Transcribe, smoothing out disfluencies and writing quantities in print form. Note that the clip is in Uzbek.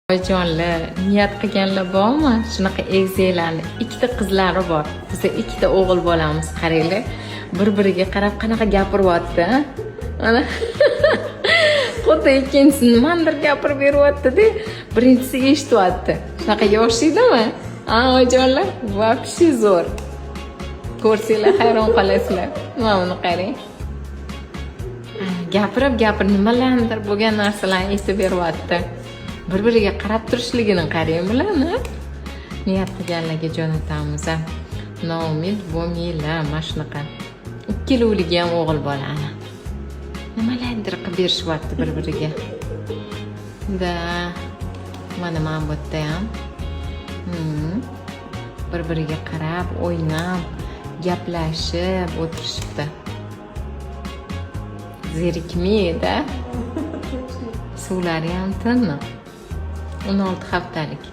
Oyijonlar, niyat qilganlar bormi? Shunaqa egizaklarni ikkita qizlari bor. Biz ikkita o'g'il bolamiz, qaranglar. Bir-biriga qarab qanaqa gapiryapti, ha? Mana xuddi ikkinchisi nimadir gapirib beryapti-da, birinchisi eshityapti. Shunaqa yoshlikdami? Ha, oyijonlar, вообще zo'r. Ko'rsanglar hayron qolasizlar. Mana buni qarang. Gapirib nimalardir bo'lgan narsalarni esib beryapti. Bir-biriga qarab turishligini qarang bularni. Niyat qilganlarga jo'natamiz. Noumid bo'lmanglar, mana shunaqa. Ikkilovligi ham o'g'il bolani. Nimalardir qilib berishyapti bir-biriga. Da, mana bu yerda ham. Bir-biriga qarab, o'ynab, gaplashib o'tirishibdi. Zerikmaydi. Suvlari ham tiniq. 16 haftalik.